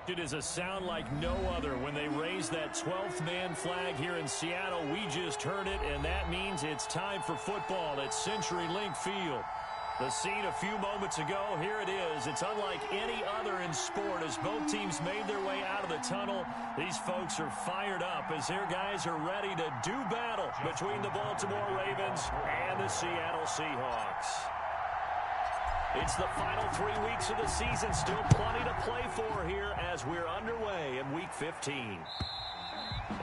It is a sound like no other when they raise that 12th man flag here in Seattle. We just heard it, and that means it's time for football at CenturyLink Field. The scene a few moments ago, here it is. It's unlike any other in sport as both teams made their way out of the tunnel. These folks are fired up as their guys are ready to do battle between the Baltimore Ravens and the Seattle Seahawks. It's the final 3 weeks of the season. Still plenty to play for here as we're underway in Week 15.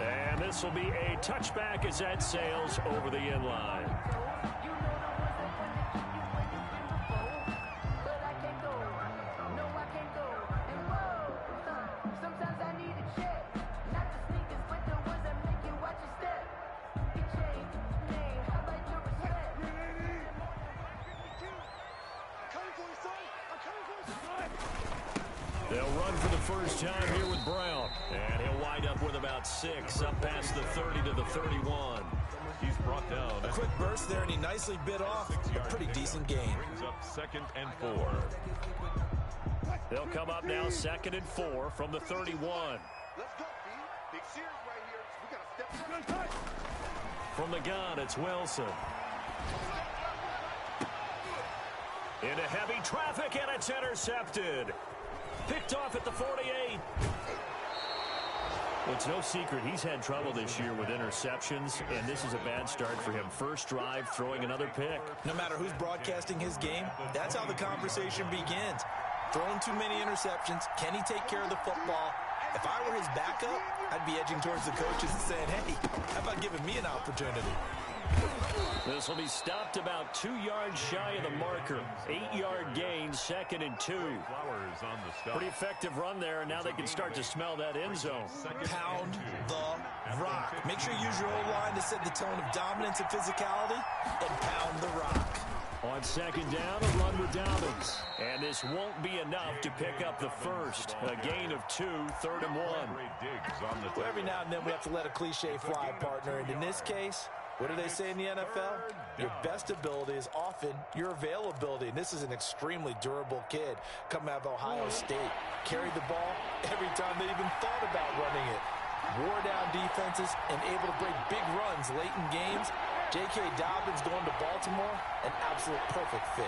And this will be a touchback as that sails over the end line. They'll run for the first time here with Brown. And he'll wind up with about 6 up past the 30 to the 31. He's brought down. A quick burst there, and he nicely bit off a pretty decent gain. Brings up 2nd and 4. They'll come up now 2nd and 4 from the 31. Let's go, B. Big series right here. We got to step. From the gun, it's Wilson. Into heavy traffic, and it's intercepted. Picked off at the 48. Well, it's no secret he's had trouble this year with interceptions, and this is a bad start for him. First drive, throwing another pick. No matter who's broadcasting his game, that's how the conversation begins. Throwing too many interceptions. Can he take care of the football? If I were his backup, I'd be edging towards the coaches and saying, hey, how about giving me an opportunity? This will be stopped about 2 yards shy of the marker. 8-yard gain, 2nd and 2. Flowers on the stop. Pretty effective run there, and now they can start to smell that end zone. Pound the rock. Make sure you use your O-line to set the tone of dominance and physicality, and pound the rock. On 2nd down, a run with Dobbins. And this won't be enough to pick up the first. A gain of 2, 3rd and 1. Well, every now and then we have to let a cliche fly, partner. And in this case, what do they say in the NFL? Your best ability is often your availability. And this is an extremely durable kid coming out of Ohio State. Carried the ball every time they even thought about running it. Wore down defenses and able to break big runs late in games. J.K. Dobbins going to Baltimore, an absolute perfect fit.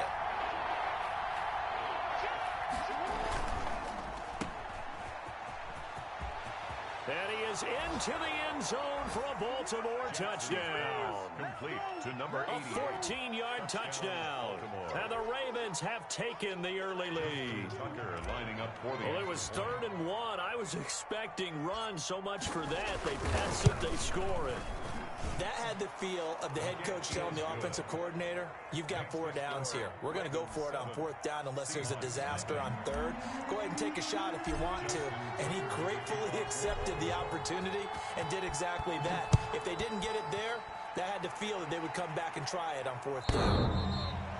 And he is into the end zone for a Baltimore touchdown. Complete to number 80. A 14-yard touchdown. And the Ravens have taken the early lead. Tucker lining up for the Well, it was 3rd and 1. I was expecting runs. So much for that. They pass it, they score it. That had the feel of the head coach telling the offensive coordinator, you've got 4 downs here. We're going to go for it on 4th down unless there's a disaster on 3rd. Go ahead and take a shot if you want to. And he gratefully accepted the opportunity and did exactly that. If they didn't get it there, that had the feel that they would come back and try it on 4th down.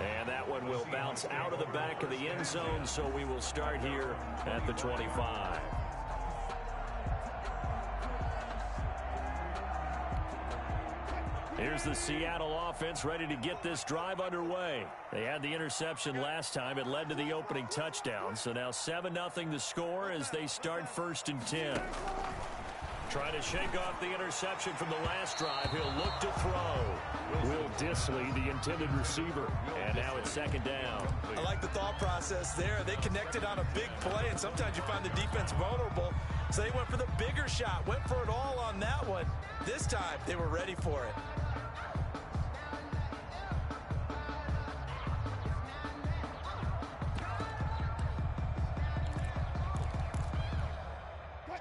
And that one will bounce out of the back of the end zone, so we will start here at the 25. Here's the Seattle offense ready to get this drive underway. They had the interception last time. It led to the opening touchdown. So now 7-0 the score as they start 1st and 10. Trying to shake off the interception from the last drive. He'll look to throw. Will Disley, the intended receiver. And now it's 2nd down. I like the thought process there. They connected on a big play, and sometimes you find the defense vulnerable. So they went for the bigger shot, went for it all on that one. This time, they were ready for it.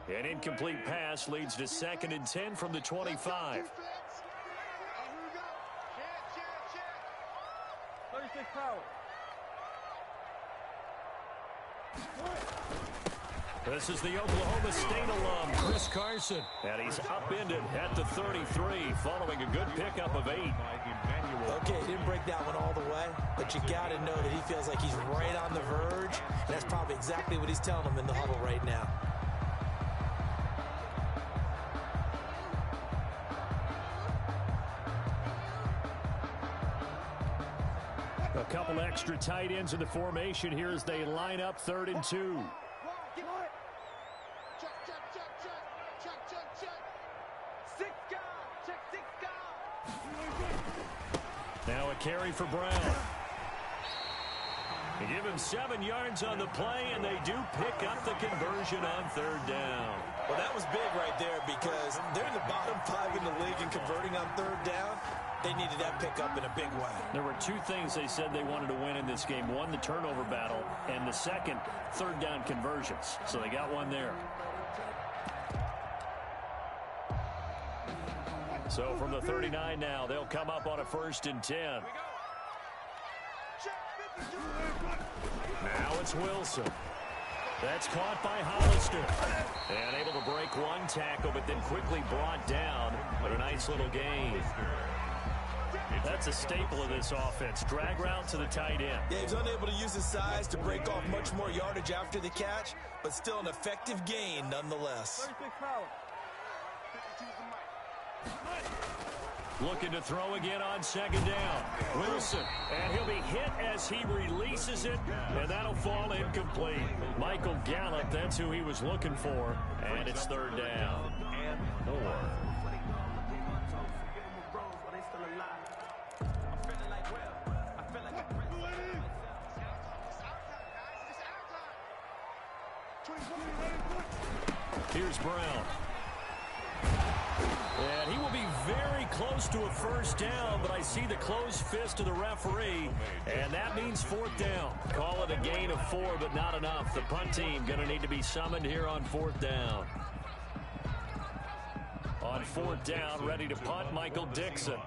An incomplete pass leads to 2nd and 10 from the 25. This is the Oklahoma State alum, Chris Carson. And he's upended at the 33 following a good pickup of 8. Okay, he didn't break that one all the way, but you got to know that he feels like he's right on the verge, and that's probably exactly what he's telling them in the huddle right now. A couple extra tight ends in the formation here as they line up 3rd and 2. carry for Brown. They give him 7 yards on the play, and they do pick up the conversion on third down. Well, that was big right there because they're in the bottom 5 in the league in converting on third down. They needed that pickup in a big way. There were 2 things they said they wanted to win in this game. One, the turnover battle, and the second, third down conversions. So they got one there. So from the 39 now, they'll come up on a 1st and 10. Now it's Wilson. That's caught by Hollister. And able to break one tackle, but then quickly brought down. But a nice little gain. That's a staple of this offense. Drag route to the tight end. Yeah, he's unable to use his size to break off much more yardage after the catch, but still an effective gain nonetheless. Looking to throw again on 2nd down. Wilson, and he'll be hit as he releases it, and that'll fall incomplete. Michael Gallup, that's who he was looking for, and it's 3rd down. And 4. Here's Brown. And he will be very close to a 1st down, but I see the closed fist of the referee, and that means 4th down. Call it a gain of 4, but not enough. The punt team going to need to be summoned here on 4th down. On 4th down, ready to punt, Michael Dixon.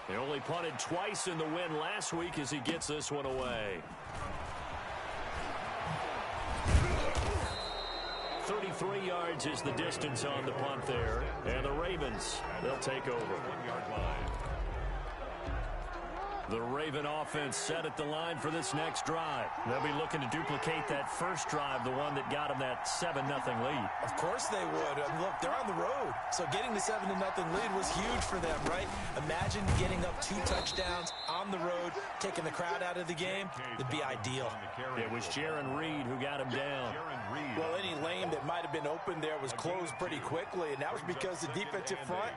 He only punted twice in the win last week as he gets this one away. 33 yards is the distance on the punt there. And the Ravens, they'll take over. 1-yard line. The Raven offense set at the line for this next drive. They'll be looking to duplicate that first drive, the one that got them that 7-0 lead. Of course they would. Look, they're on the road. So getting the 7-0 lead was huge for them, right? Imagine getting up 2 touchdowns on the road, taking the crowd out of the game. It'd be ideal. It was Jaron Reed who got him down. Well, any lane that might have been open there was closed pretty quickly, and that was because the defensive front,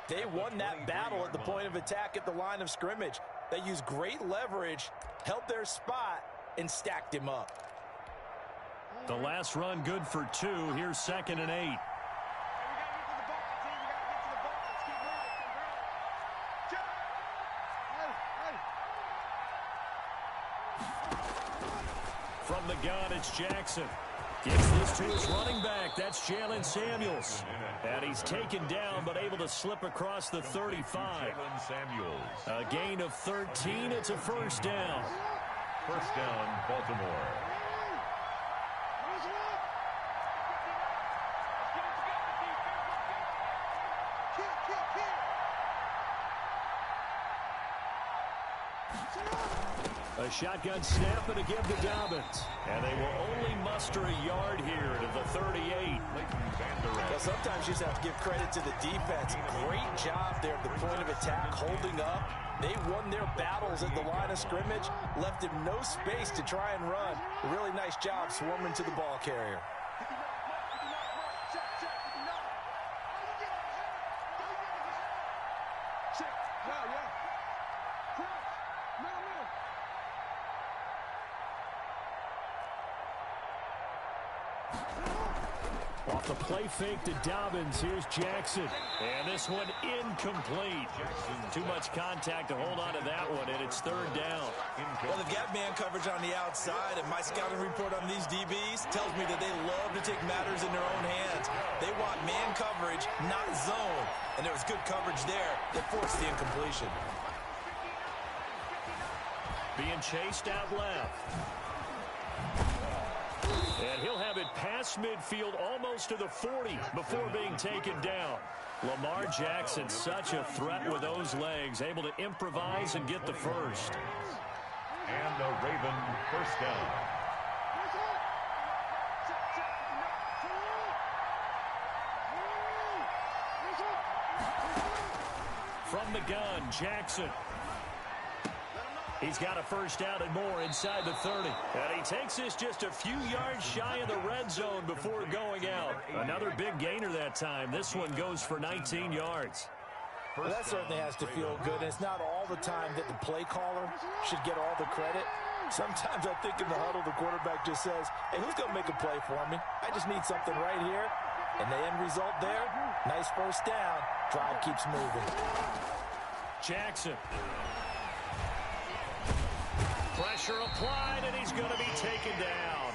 they won that battle at the point of attack at the line of scrimmage. They used great leverage, held their spot, and stacked him up. The last run good for 2. Here's 2nd and 8. From the gun, it's Jackson. Gets this to his running back. That's Jalen Samuels. And he's taken down, but able to slip across the 35. A gain of 13. It's a 1st down. 1st down, Baltimore. A shotgun snap and a give to Dobbins. And they will only muster a yard here to the 38. Well, sometimes you just have to give credit to the defense. Great job there at the point of attack, holding up. They won their battles at the line of scrimmage, left him no space to try and run. A really nice job swarming to the ball carrier. Off the play fake to Dobbins. Here's Jackson. And this one incomplete. Too much contact to hold on to that one, and it's 3rd down. Well, they've got man coverage on the outside, and my scouting report on these DBs tells me that they love to take matters in their own hands. They want man coverage, not zone. And there was good coverage there that forced the incompletion. Being chased out left. And he'll have it past midfield almost to the 40 before being taken down. Lamar Jackson, such a threat with those legs, able to improvise and get the first. And a Raven 1st down. From the gun, Jackson. He's got a first down and more inside the 30. And he takes this just a few yards shy of the red zone before going out. Another big gainer that time. This one goes for 19 yards. Well, that certainly has to feel good. And it's not all the time that the play caller should get all the credit. Sometimes I think in the huddle, the quarterback just says, hey, who's going to make a play for me? I just need something right here. And the end result there, nice first down. Drive keeps moving. Jackson. Pressure applied, and he's going to be taken down.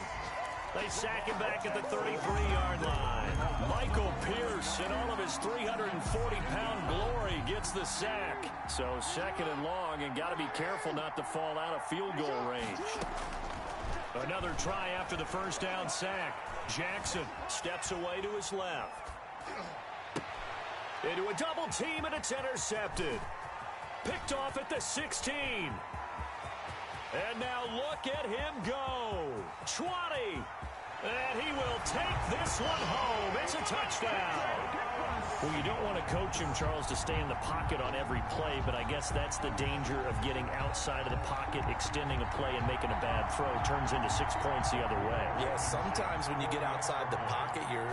They sack him back at the 33-yard line. Michael Pierce, in all of his 340-pound glory, gets the sack. So second and long, and got to be careful not to fall out of field goal range. Another try after the first down sack. Jackson steps away to his left. Into a double team, and it's intercepted. Picked off at the 16. And now look at him go. 20. And he will take this one home. It's a touchdown. Well, you don't want to coach him, Charles, to stay in the pocket on every play, but I guess that's the danger of getting outside of the pocket, extending a play, and making a bad throw. Turns into 6 points the other way. Yeah, sometimes when you get outside the pocket, your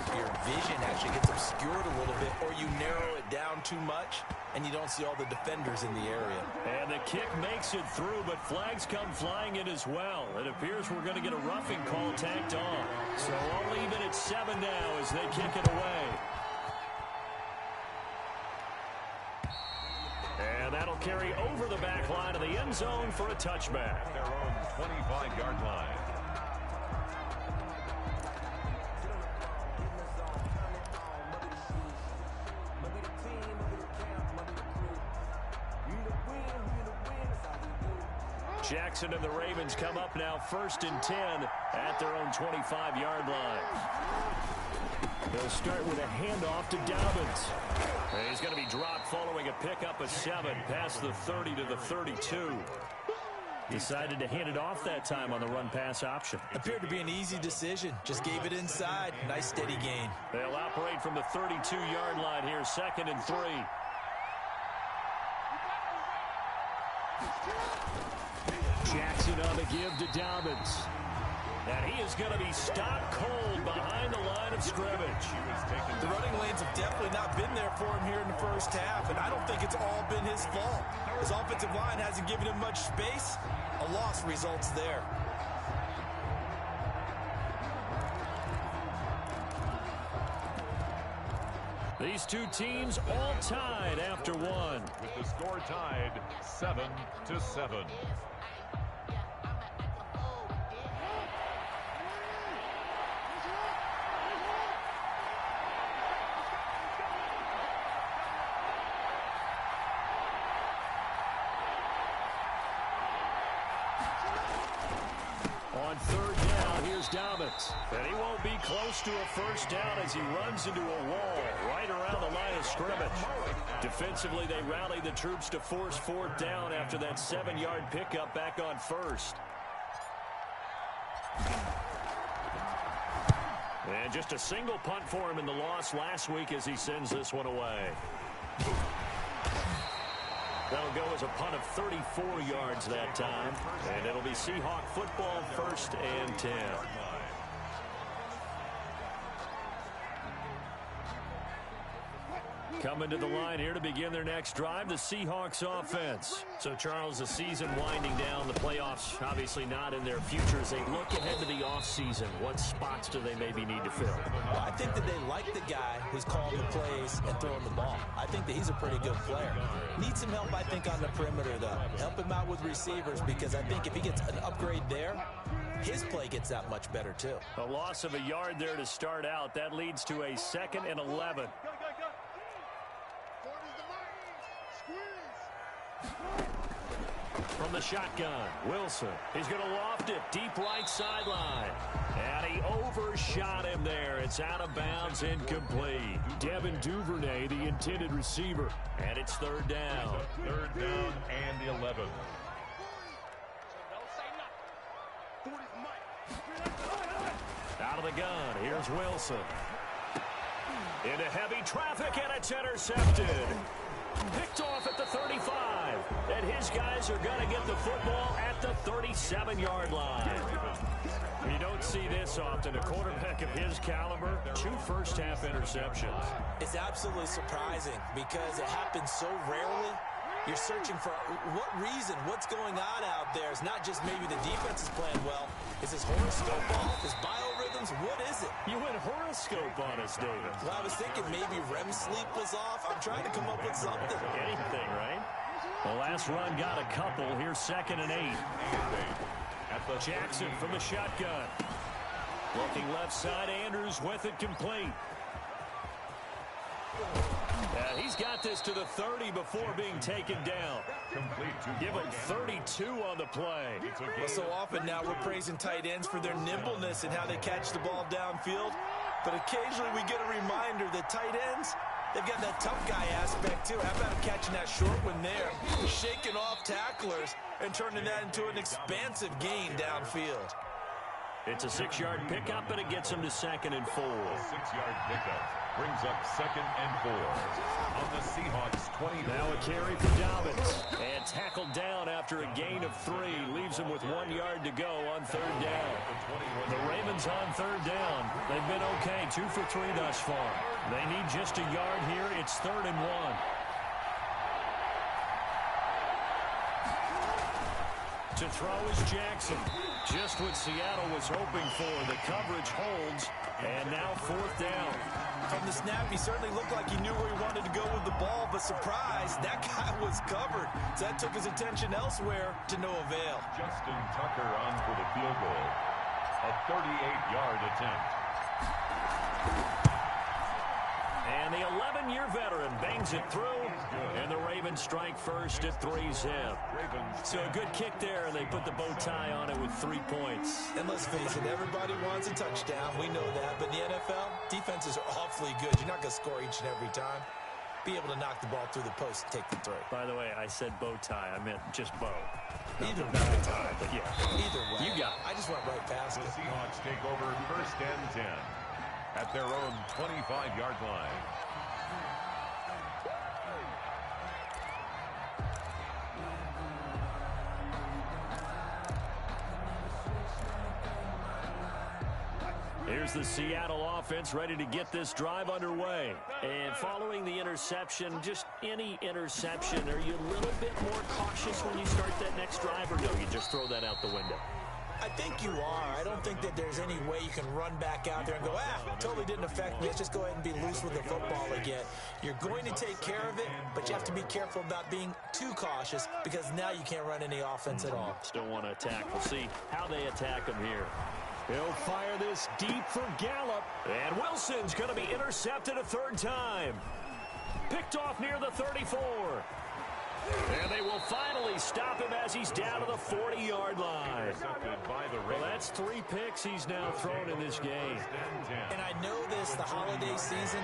vision actually gets obscured a little bit, or you narrow it down too much, and you don't see all the defenders in the area. And the kick makes it through, but flags come flying in as well. It appears we're going to get a roughing call tacked on. So I'll leave it at 7 now as they kick it away. And that'll carry over the back line of the end zone for a touchback. Their own 25-yard line. Jackson and the Ravens come up now 1st and 10 at their own 25-yard line. They'll start with a handoff to Dobbins. He's going to be dropped following a pickup of 7 past the 30 to the 32. Decided to hand it off that time on the run-pass option. Appeared to be an easy decision. Just gave it inside. Nice steady gain. They'll operate from the 32-yard line here, 2nd and 3. Jackson on the give to Dobbins. And he is going to be stopped cold behind the line of scrimmage. The running lanes have definitely not been there for him here in the first half, and I don't think it's all been his fault. His offensive line hasn't given him much space. A loss results there. These two teams all tied after one. With the score tied 7-7. On 3rd down, here's Dobbins. And he won't be close to a first down as he runs into a wall right around the line of scrimmage. Defensively, they rally the troops to force 4th down after that 7-yard pickup back on 1st. And just a single punt for him in the loss last week as he sends this one away. That'll go as a punt of 34 yards that time. And it'll be Seahawk football, 1st and 10. Coming to the line here to begin their next drive, the Seahawks offense. So, Charles, the season winding down, the playoffs obviously not in their future. As they look ahead to the offseason, what spots do they maybe need to fill? Well, I think that they like the guy who's calling the plays and throwing the ball. I think that he's a pretty good player. Needs some help, I think, on the perimeter, though. Help him out with receivers, because I think if he gets an upgrade there, his play gets that much better, too. A loss of a yard there to start out. That leads to a 2nd and 11. From the shotgun, Wilson. He's going to loft it deep right sideline. And he overshot him there. It's out of bounds, incomplete. Devin Duvernay, the intended receiver. And it's 3rd down. 3rd down and 11. Out of the gun, here's Wilson. Into heavy traffic, and it's intercepted. Picked off at the 35. And his guys are going to get the football 27-yard line. You don't see this often. A quarterback of his caliber, 2 first-half interceptions. It's absolutely surprising because it happens so rarely. You're searching for what reason, what's going on out there. It's not just maybe the defense is playing well. Is his horoscope off? His biorhythms? What is it? You went horoscope on us, David. Well, I was thinking maybe REM sleep was off. I'm trying to come up with something. Anything, right? The last run got a couple. Here's 2nd and 8. Jackson from the shotgun. Looking left side, Andrews with it complete. He's got this to the 30 before being taken down. Give him 32 on the play. Well, so often now we're praising tight ends for their nimbleness and how they catch the ball downfield. But occasionally we get a reminder that tight ends, they've got that tough guy aspect too. How about him catching that short one there, shaking off tacklers and turning that into an expansive gain downfield. It's a 6-yard pickup, and it gets him to 2nd and 4. 6-yard pickup brings up 2nd and 4 on the Seahawks 20. Now a carry for Dobbins, and tackled down after a gain of 3. Leaves him with 1 yard to go on 3rd down. The Ravens on 3rd down. They've been okay, 2 for 3 thus far. They need just a yard here. It's 3rd and 1. To throw is Jackson. Just what Seattle was hoping for. The coverage holds, and now 4th down. From the snap, he certainly looked like he knew where he wanted to go with the ball, but surprise, that guy was covered. So that took his attention elsewhere to no avail. Justin Tucker on for the field goal. A 38-yard attempt. And the 11-year veteran bangs it through, and the Ravens strike first at 3-zip. So a good kick there, and they put the bow tie on it with 3 points. And let's face it, everybody wants a touchdown. We know that. But in the NFL, defenses are awfully good. You're not going to score each and every time. Be able to knock the ball through the post and take the throw. By the way, I said bow tie. I meant just bow. Either way. Tie, but yeah. Either way. You got it. I just went right past it. The Seahawks take over 1st and 10 at their own 25-yard line. Here's the Seattle offense ready to get this drive underway. And following the interception, just any interception, are you a little bit more cautious when you start that next drive, or no, you just throw that out the window? I think you are. I don't think that there's any way you can run back out there and go, totally didn't affect me. Let's just go ahead and be loose with the football again. You're going to take care of it, but you have to be careful about being too cautious because now you can't run any offense at all. Still want to attack. We'll see how they attack him here. He'll fire this deep for Gallup. And Wilson's going to be intercepted a 3rd time. Picked off near the 34. And they will finally stop him as he's down to the 40-yard line. Well, that's 3 picks he's now thrown in this game. And I know this, the holiday season,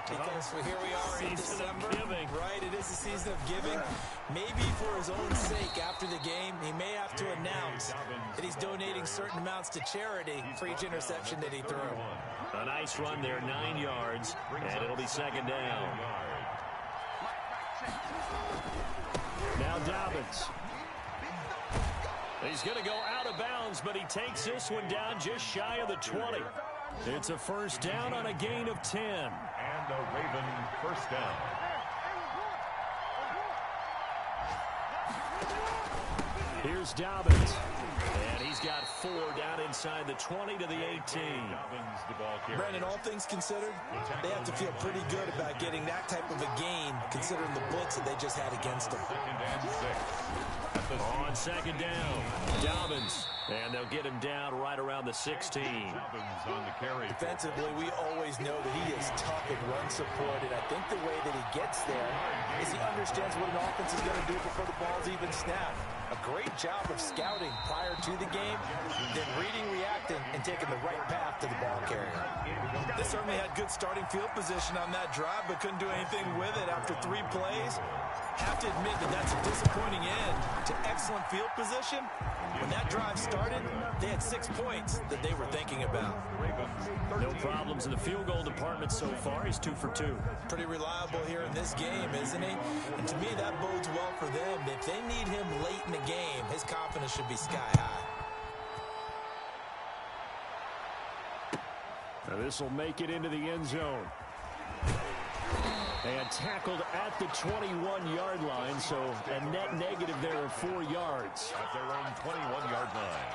because here we are in December, right? It is the season of giving. Maybe for his own sake, after the game, he may have to announce that he's donating certain amounts to charity for each interception that he threw. A nice run there, 9 yards, and it'll be 2nd down. Now Dobbins. He's going to go out of bounds, but he takes this one down just shy of the 20. It's a 1st down on a gain of 10. And a Raven 1st down. Here's Dobbins. And he's got 4 down inside the 20 to the 18. Brandon, all things considered, they have to feel pretty good about getting that type of a gain, considering the blitz that they just had against them. 2nd and 6. On 2nd down, Dobbins. And they'll get him down right around the 16. Dobbins on the carry. Defensively, we always know that he is tough and run support, and I think the way that he gets there is he understands what an offense is going to do before the ball's even snapped. A great job of scouting prior to the game, then reading, reacting, and taking the right path to the ball carrier. They certainly had good starting field position on that drive, but couldn't do anything with it after 3 plays. Have to admit that that's a disappointing end to excellent field position When that drive started, they had 6 points that they were thinking about. No problems in the field goal department so far. He's 2 for 2. Pretty reliable here in this game, isn't he? And to me, that bodes well for them. If they need him late in the game, his confidence should be sky high. Now this will make it into the end zone. And tackled at the 21-yard line, so a net negative there of 4 yards. At their own 21-yard line.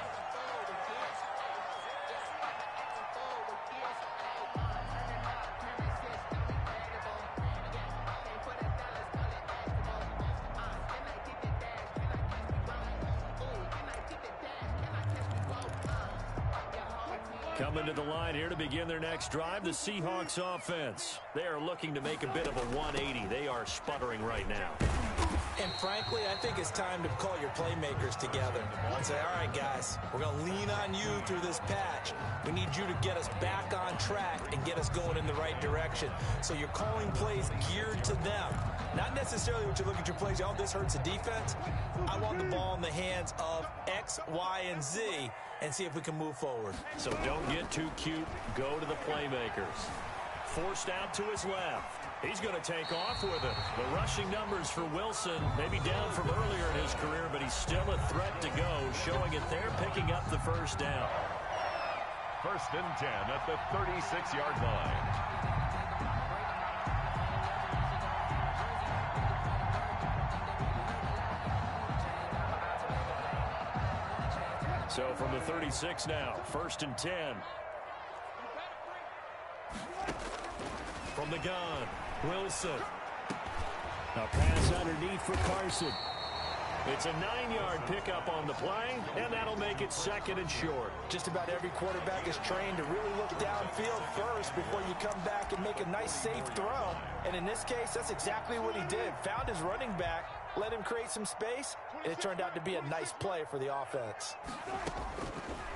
Coming to the line here to begin their next drive, the Seahawks offense. They are looking to make a bit of a 180. They are sputtering right now. And frankly, I think it's time to call your playmakers together and say, all right, guys, we're going to lean on you through this patch. We need you to get us back on track and get us going in the right direction. So you're calling plays geared to them. Not necessarily what you look at your plays, oh, this hurts the defense. I want the ball in the hands of X, Y, and Z and see if we can move forward. So don't get too cute. Go to the playmakers. Forced out to his left. He's going to take off with it. The rushing numbers for Wilson, maybe down from earlier in his career, but he's still a threat to go, showing it there, picking up the first down. 1st and 10 at the 36-yard line. So from the 36 now, 1st and 10. From the gun, Wilson. A pass underneath for Carson. It's a 9-yard pickup on the play, and that'll make it 2nd and short. Just about every quarterback is trained to really look downfield first before you come back and make a nice, safe throw. And in this case, that's exactly what he did. Found his running back, let him create some space, and it turned out to be a nice play for the offense.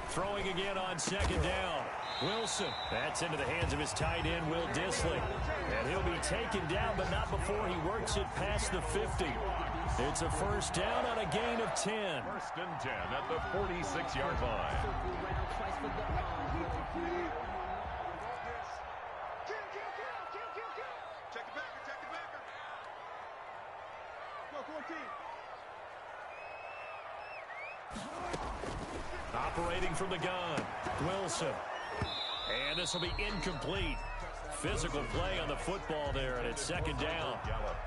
Throwing again on 2nd down. Wilson. That's into the hands of his tight end, Will Dissling. And he'll be taken down, but not before he works it past the 50. It's a 1st down on a gain of 10. 1st and 10 at the 46-yard line. Check the backer, check the backer. Go, 14. Operating from the gun, Wilson. And this will be incomplete. Physical play on the football there, and it's 2nd down.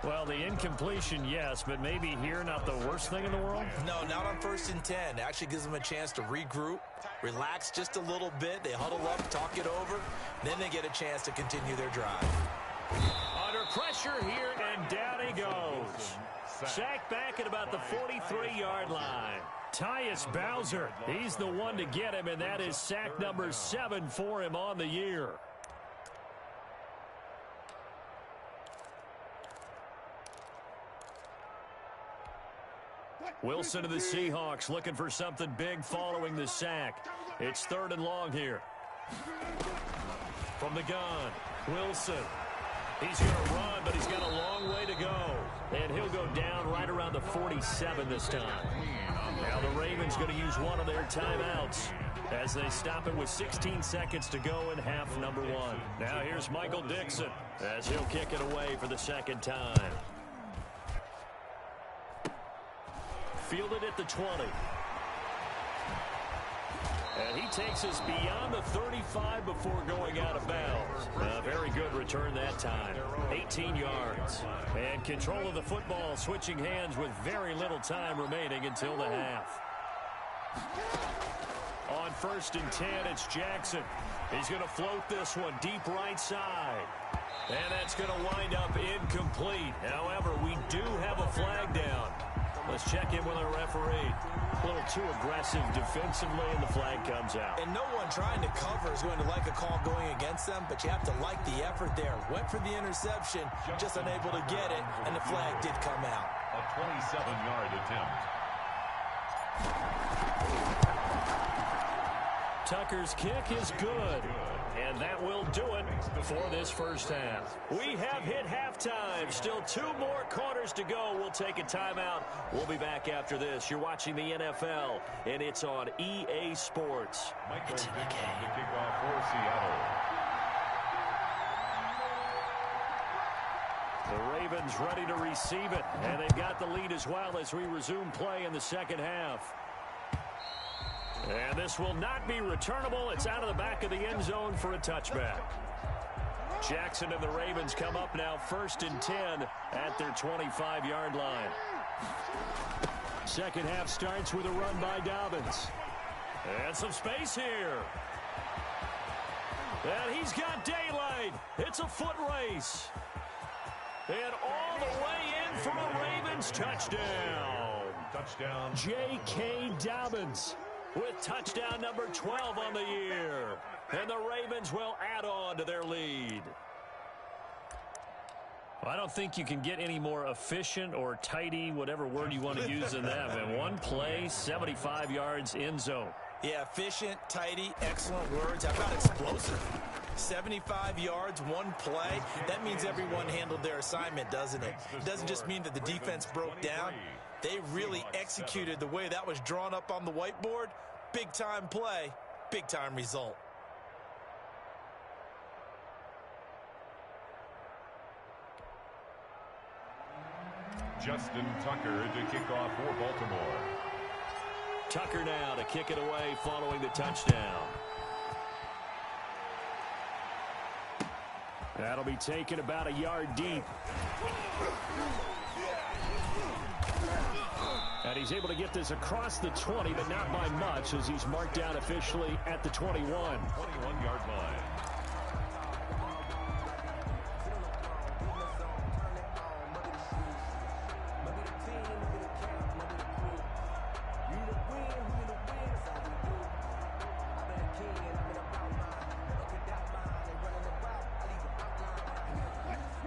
Well, the incompletion, yes, but maybe here not the worst thing in the world? No, not on 1st and 10. It actually gives them a chance to regroup, relax just a little bit. They huddle up, talk it over, then they get a chance to continue their drive. Under pressure here, and down he goes. Sacked back at about the 43-yard line. Tyus Bowser, he's the one to get him, and that is sack number 7 for him on the year. Wilson of the Seahawks looking for something big following the sack. It's 3rd and long here. From the gun, Wilson. He's going to run, but he's got a long way to go. And he'll go down right around the 47 this time. Now the Ravens going to use one of their timeouts as they stop it with 16 seconds to go in half number 1. Now here's Michael Dixon as he'll kick it away for the 2nd time. Fielded at the 20. And he takes us beyond the 35 before going out of bounds. A very good return that time. 18 yards. And control of the football switching hands with very little time remaining until the half. On 1st and 10, it's Jackson. He's going to float this one deep right side. And that's going to wind up incomplete. However, we do have a flag down. Let's check in with our referee. A little too aggressive defensively, and the flag comes out. And no one trying to cover is going to like a call going against them, but you have to like the effort there. Went for the interception, just unable to get it, and the flag did come out. A 27-yard attempt. Tucker's kick is good. And that will do it for this first half. We have hit halftime. Still 2 more quarters to go. We'll take a timeout. We'll be back after this. You're watching the NFL, and it's on EA Sports. It's in the game. The kickoff for Seattle. The Ravens ready to receive it, and they've got the lead as well as we resume play in the second half. And this will not be returnable. It's out of the back of the end zone for a touchback. Jackson and the Ravens come up now 1st and 10 at their 25-yard line. Second half starts with a run by Dobbins. And some space here. And he's got daylight. It's a foot race. And all the way in for a Ravens touchdown. Touchdown. J.K. Dobbins with touchdown number 12 on the year. And the Ravens will add on to their lead. I don't think you can get any more efficient or tidy, whatever word you want to use in that. And one play, 75 yards in zone. Yeah, efficient, tidy, excellent words. How about explosive? 75 yards, one play. That means everyone handled their assignment, doesn't it? It doesn't just mean that the defense broke down. They really executed the way that was drawn up on the whiteboard. Big-time play, big-time result. Justin Tucker to kick off for Baltimore. Tucker now to kick it away following the touchdown. That'll be taken about a yard deep. And he's able to get this across the 20, but not by much, as he's marked down officially at the 21. 21-yard line.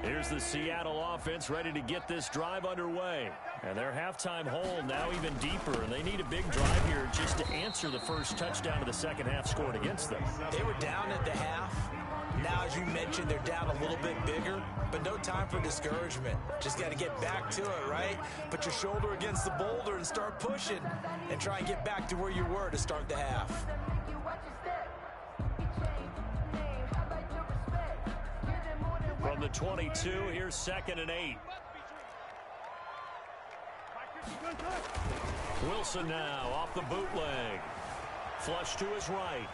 Here's the Seattle offense ready to get this drive underway. And their halftime hole now even deeper. And they need a big drive here just to answer the first touchdown of the second half scored against them. They were down at the half. Now, as you mentioned, they're down a little bit bigger, but no time for discouragement. Just got to get back to it, right? Put your shoulder against the boulder and start pushing and try and get back to where you were to start the half. From the 22, here's 2nd and 8. Wilson now off the bootleg. Flush to his right.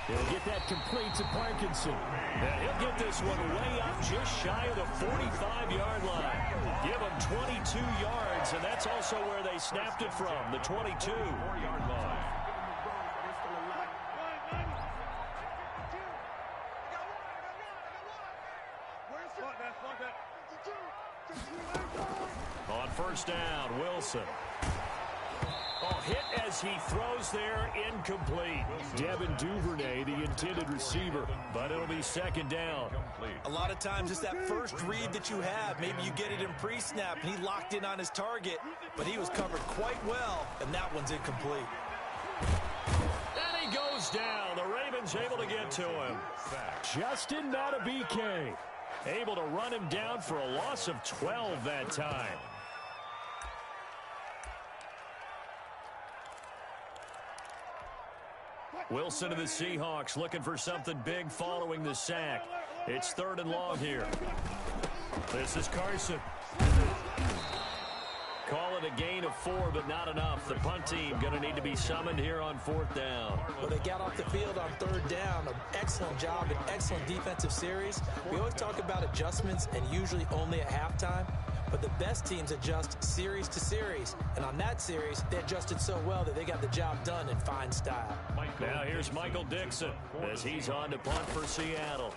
He'll get that complete to Parkinson. And he'll get this one way up just shy of the 45-yard line. Give him 22 yards, and that's also where they snapped it from, the 22-yard line. On first down, Wilson. Oh, hit as he throws there, incomplete. Devin Duvernay, the intended receiver, but it'll be 2nd down. A lot of times it's that first read that you have. Maybe you get it in pre-snap, and he locked in on his target, but he was covered quite well, and that one's incomplete. And he goes down. The Ravens able to get to him. Justin Madubuike able to run him down for a loss of 12 that time. Wilson of the Seahawks looking for something big following the sack. It's 3rd and long here. This is Carson. Call it a gain of 4, but not enough. The punt team going to need to be summoned here on 4th down. Well, they got off the field on 3rd down. An excellent job, an excellent defensive series. We always talk about adjustments, and usually only at halftime. But the best teams adjust series to series. And on that series, they adjusted so well that they got the job done in fine style. Now here's Michael Dixon as he's on to punt for Seattle.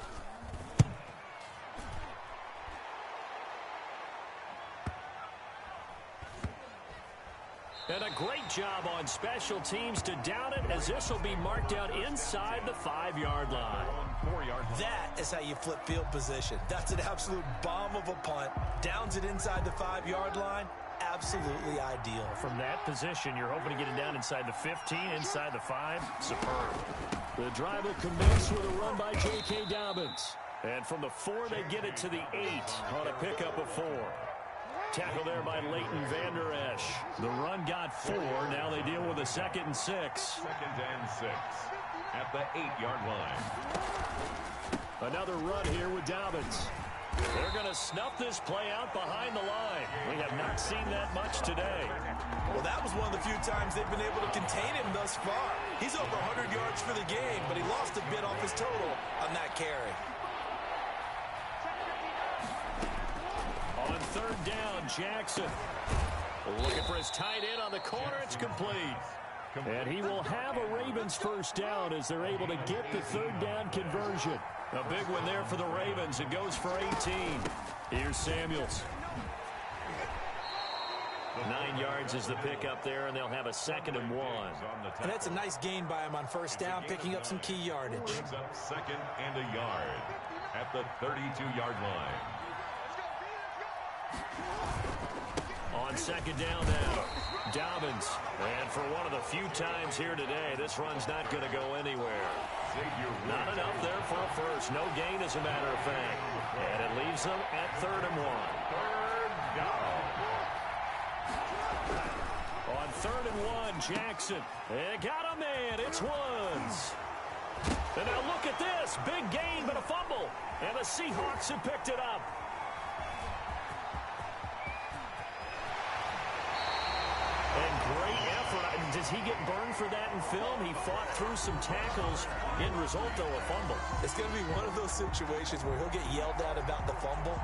And a great job on special teams to down it, as this will be marked out inside the 5-yard line. That is how you flip field position. That's an absolute bomb of a punt. Downs it inside the 5-yard line. absolutely ideal. From that position, you're hoping to get it down inside the 15, inside the 5. Superb. The drive will commence with a run by J.K. Dobbins. And from the 4, they get it to the 8 on a pickup of 4. Tackle there by Leighton Vander Esch. The run got 4. Now they deal with a 2nd and 6. 2nd and 6 at the 8-yard line. Another run here with Dobbins. They're going to snuff this play out behind the line. We have not seen that much today. Well, that was one of the few times they've been able to contain him thus far. He's over 100 yards for the game, but he lost a bit off his total on that carry. On 3rd down, Jackson. Looking for his tight end on the corner. It's complete. And he will have a Ravens first down as they're able to get the 3rd down conversion. A big one there for the Ravens. It goes for 18. Here's Samuels. 9 yards is the pickup there, and they'll have a 2nd and 1. And that's a nice gain by him on 1st down, picking up some key yardage. Brings up 2nd and a yard at the 32-yard line. On 2nd down now, Dobbins. And for one of the few times here today, this run's not going to go anywhere. Not enough there for a first. No gain, as a matter of fact. And it leaves them at 3rd and 1. 3rd down. On 3rd and 1, Jackson. And got a man. It's Woods. And now look at this. Big gain, but a fumble. And the Seahawks have picked it up. And great effort. Does he get burned for that in film? He fought through some tackles. End result, though, a fumble. It's going to be one of those situations where he'll get yelled at about the fumble,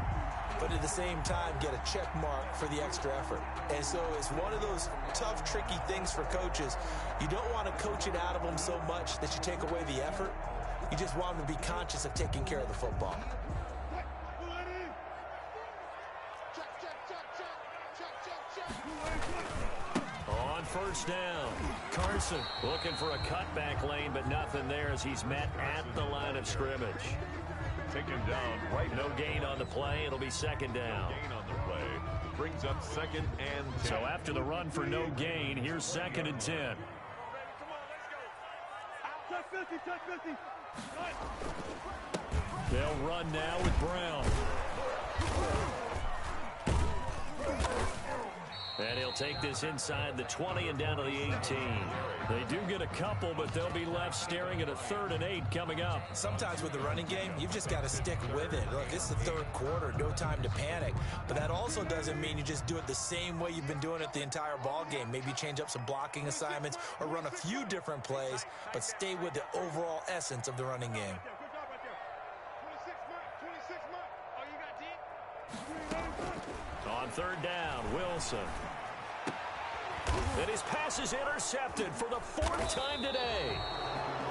but at the same time get a check mark for the extra effort. And so it's one of those tough, tricky things for coaches. You don't want to coach it out of them so much that you take away the effort. You just want them to be conscious of taking care of the football. On 1st down, Carson looking for a cutback lane, but nothing there as he's met at the line of scrimmage. Taken down right. No gain on the play. It'll be 2nd down. Gain on the play. Brings up 2nd and 10. So after the run for no gain, here's 2nd and 10. They'll run now with Brown. And he'll take this inside the 20 and down to the 18. They do get a couple, but they'll be left staring at a 3rd and 8 coming up. Sometimes with the running game, you've just got to stick with it. Look, this is the 3rd quarter, no time to panic. But that also doesn't mean you just do it the same way you've been doing it the entire ball game. Maybe change up some blocking assignments or run a few different plays, but stay with the overall essence of the running game. On 3rd down, Wilson. And his pass is intercepted for the 4th time today.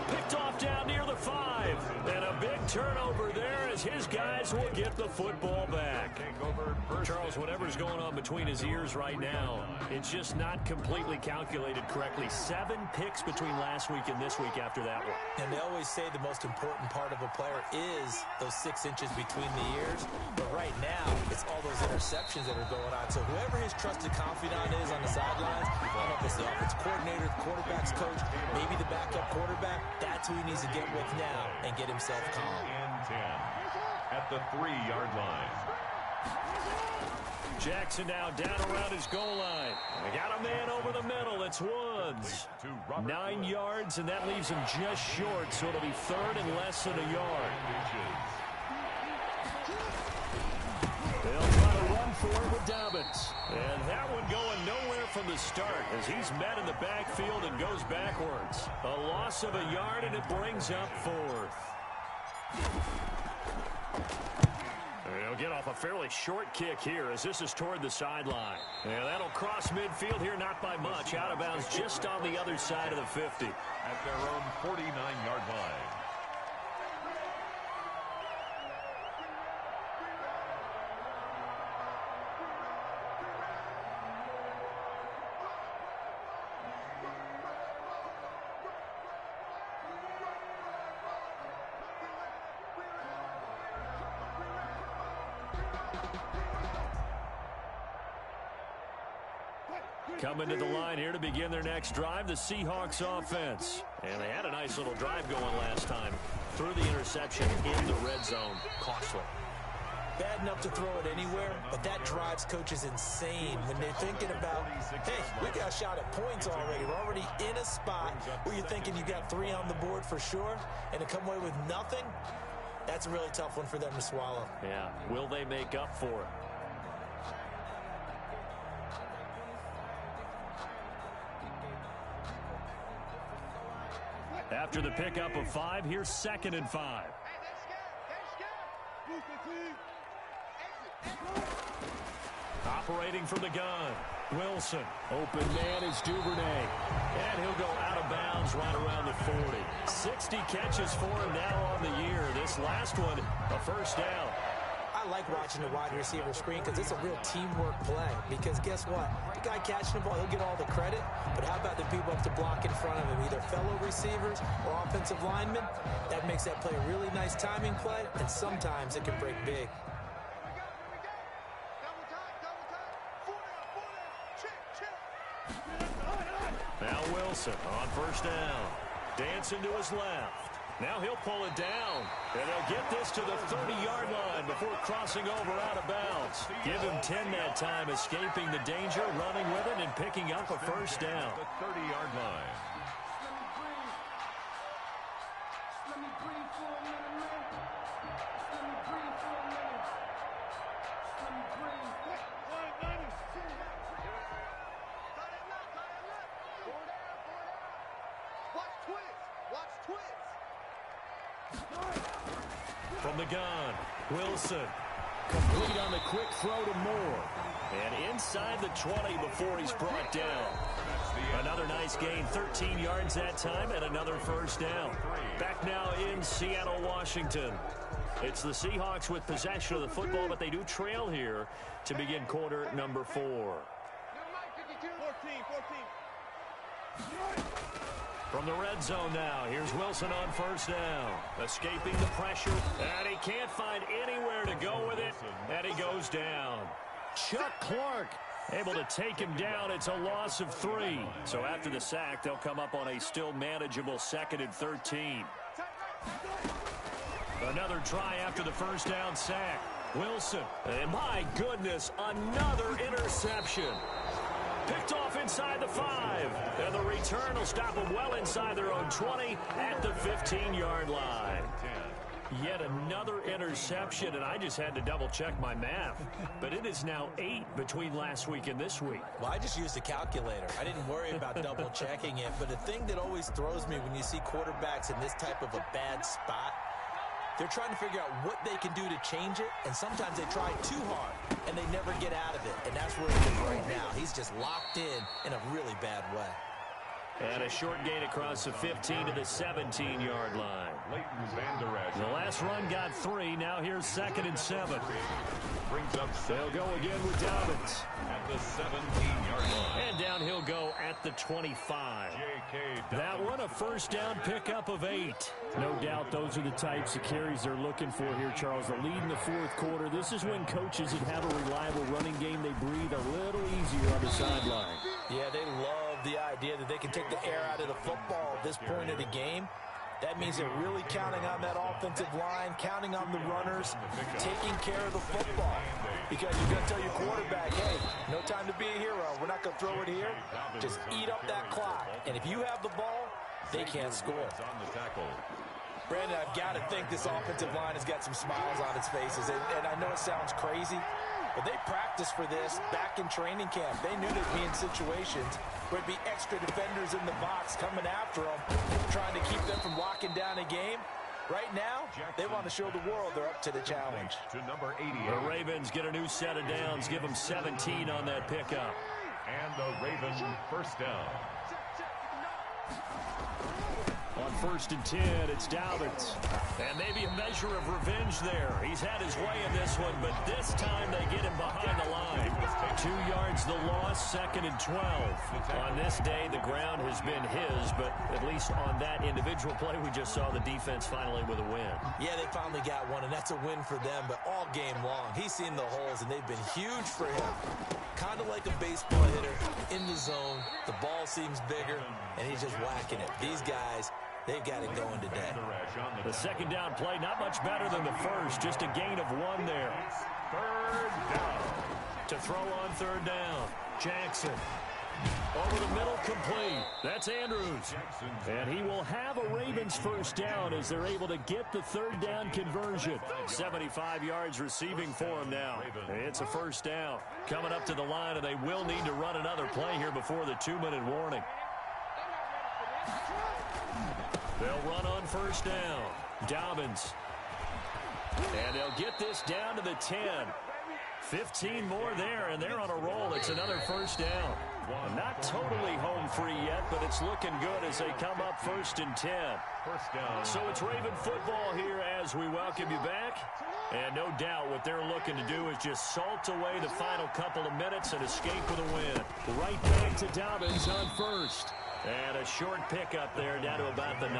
Picked off down near the 5. And a big turnover there as his guys will get the football back. Charles, whatever's going on between his ears right now, it's just not completely calculated correctly. 7 picks between last week and this week after that one. And they always say the most important part of a player is those 6 inches between the ears. But right now, it's all those interceptions that are going on. So whoever his trusted confidant is on the sidelines, I don't know if it's the offense coordinator, the quarterback's coach, maybe the backup quarterback, that's who he needs to get with now and get himself calm. And 10 at the 3-yard line. Jackson now down around his goal line. They got a man over the middle. It's Woods. 9 yards, and that leaves him just short, so it'll be 3rd and less than a yard. They'll try to run for it with Dobbins. And that one going nowhere from the start as he's met in the backfield and goes backwards. A loss of a yard, and it brings up 4th. He'll get off a fairly short kick here as this is toward the sideline. Yeah, that'll cross midfield here, not by much. Out of bounds just on the other side of the 50. At their own 49-yard line. Coming to the line here to begin their next drive, the Seahawks offense. And they had a nice little drive going last time. Threw the interception in the red zone. Costly. Bad enough to throw it anywhere, but that drives coaches insane when they're thinking about, hey, we got a shot at points already. We're already in a spot where you're thinking you got 3 on the board for sure, and to come away with nothing, that's a really tough one for them to swallow. Yeah, will they make up for it? After the pickup of 5, here's 2nd and 5. Operating from the gun, Wilson. Open man is Duvernay. And he'll go out of bounds right around the 40. 60 catches for him now on the year. This last one, a first down. I like watching the wide receiver screen because it's a real teamwork play. Because guess what? The guy catching the ball, he'll get all the credit. But how about the people up to block in front of him, either fellow receivers or offensive linemen? That makes that play a really nice timing play, and sometimes it can break big. Now Wilson on first down. Dancing to his left. Now he'll pull it down. And they'll get this to the 30-yard line before crossing over out of bounds. Give him 10 that time, escaping the danger, running with it, and picking up a first down. The 30-yard line. From the gun, Wilson. Complete on the quick throw to Moore. And inside the 20 before he's brought down. Another nice gain, 13 yards that time, and another first down. Back now in Seattle, Washington. It's the Seahawks with possession of the football, but they do trail here to begin quarter number 4. From the red zone now, here's Wilson on first down. Escaping the pressure, and he can't find anywhere to go with it, and he goes down. Chuck Clark able to take him down. It's a loss of 3. So after the sack, they'll come up on a still manageable 2nd and 13. Another try after the first down sack. Wilson, and my goodness, another interception. Picked off inside the 5. And the return will stop them well inside their own 20 at the 15-yard line. Yet another interception, and I just had to double-check my math. But it is now 8 between last week and this week. Well, I just used a calculator. I didn't worry about double-checking it. But the thing that always throws me when you see quarterbacks in this type of a bad spot, they're trying to figure out what they can do to change it, and sometimes they try too hard, and they never get out of it. And that's where he is right now. He's just locked in a really bad way. And a short gain across the 15 to the 17-yard line. The last run got 3. Now here's 2nd and 7. Brings up They'll go again with Dobbins. At the 17-yard line. And down he'll go at the 25. That one a first down pickup of 8. No doubt those are the types of carries they're looking for here, Charles. The lead in the 4th quarter. This is when coaches that have a reliable running game, they breathe a little easier on the sideline. Yeah, they love the idea that they can take the air out of the football at this point of the game. That means they're really counting on that offensive line, counting on the runners, taking care of the football. Because you've got to tell your quarterback, hey, no time to be a hero. We're not going to throw it here. Just eat up that clock. And if you have the ball, they can't score. Brandon, I've got to think this offensive line has got some smiles on its faces. And I know it sounds crazy, but they practiced for this back in training camp. They knew there'd be in situations where it'd be extra defenders in the box coming after them, trying to keep them from locking down a game. Right now, they want to show the world they're up to the challenge. To number 88. The Ravens get a new set of downs, give them 17 on that pickup. And the Ravens first down. On 1st and 10, it's Dobbins. And maybe a measure of revenge there. He's had his way in this one, but this time they get him behind the line. 2 yards the loss, 2nd and 12. On this day, the ground has been his, but at least on that individual play, we just saw the defense finally with a win. Yeah, they finally got one, and that's a win for them, but all game long, he's seen the holes, and they've been huge for him. Kind of like a baseball hitter. in the zone. The ball seems bigger, and he's just whacking it. These guys, they've got it going today. The second down play, not much better than the first. Just a gain of 1 there. Third down. To throw on third down, Jackson. Over the middle, complete. That's Andrews. And he will have a Ravens first down as they're able to get the third down conversion. 75 yards receiving for him now. It's a first down. Coming up to the line, and they will need to run another play here before the 2-minute warning. They'll run on first down. Dobbins. And they'll get this down to the 10. 15 more there, and they're on a roll. It's another first down. Not totally home free yet, but it's looking good as they come up 1st and 10. First down. So it's Raven football here as we welcome you back. And no doubt what they're looking to do is just salt away the final couple of minutes and escape with a win. Right back to Dobbins on first. And a short pickup there down to about the 9.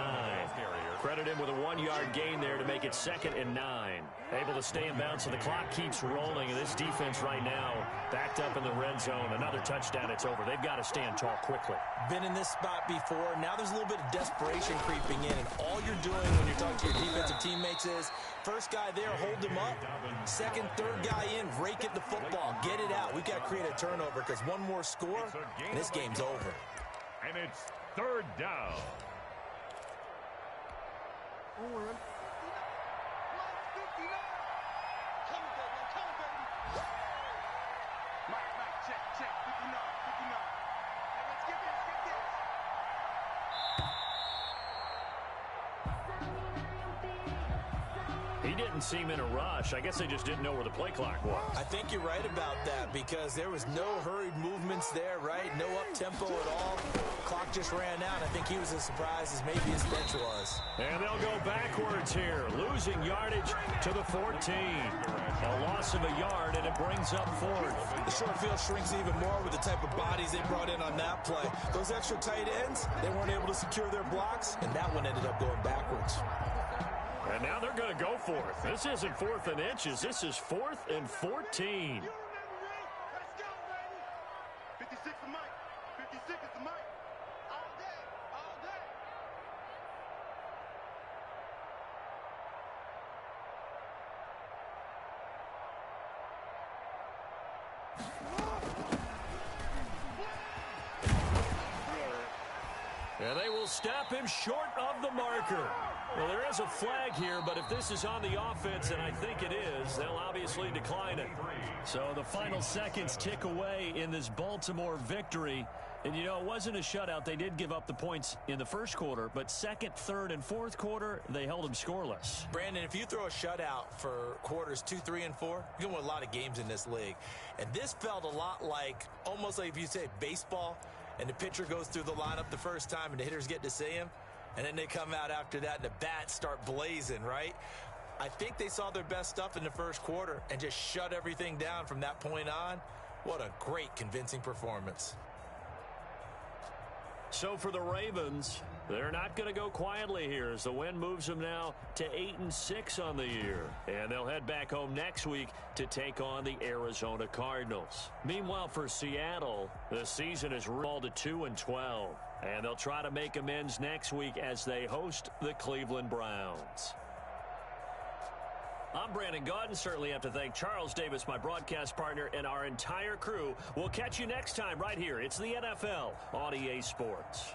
Credit him with a 1-yard gain there to make it 2nd and 9. Able to stay in bounds, so the clock keeps rolling. And this defense right now backed up in the red zone. Another touchdown, it's over. They've got to stand tall quickly. Been in this spot before. Now there's a little bit of desperation creeping in. And all you're doing when you're talking to your defensive teammates is, first guy there, hold him up. Second, third guy in, rake it the football. Get it out. We've got to create a turnover because one more score, and this game's over. And it's third down. He didn't seem in a rush. I guess they just didn't know where the play clock was. I think you're right about that because there was no hurried movements there, right? No up-tempo at all. Clock just ran out. I think he was as surprised as maybe his bench was. And they'll go backwards here, losing yardage to the 14. A loss of a yard, and it brings up 4th. The short field shrinks even more with the type of bodies they brought in on that play. Those extra tight ends, they weren't able to secure their blocks, and that one ended up going backwards. And now they're going to go for it. This isn't 4th and inches. This is 4th and 14. 56 is Mike. 56 is Mike. All day. All day. And they will stop him short of the marker. Well, there is a flag here, but if this is on the offense, and I think it is, they'll obviously decline it. So the final seconds tick away in this Baltimore victory. And, you know, it wasn't a shutout. They did give up the points in the first quarter, but second, third, and fourth quarter, they held them scoreless. Brandon, if you throw a shutout for quarters 2, 3, and 4, you're going to win a lot of games in this league. And this felt a lot like, almost like if you say baseball, and the pitcher goes through the lineup the first time, and the hitters get to see him. And then they come out after that, and the bats start blazing, right? I think they saw their best stuff in the first quarter and just shut everything down from that point on. What a great, convincing performance. So for the Ravens, they're not going to go quietly here as the win moves them now to 8-6 on the year. And they'll head back home next week to take on the Arizona Cardinals. Meanwhile, for Seattle, the season is rolled to 2-12. And they'll try to make amends next week as they host the Cleveland Browns. I'm Brandon Gaudin. Certainly have to thank Charles Davis, my broadcast partner, and our entire crew. We'll catch you next time right here. It's the NFL on EA Sports.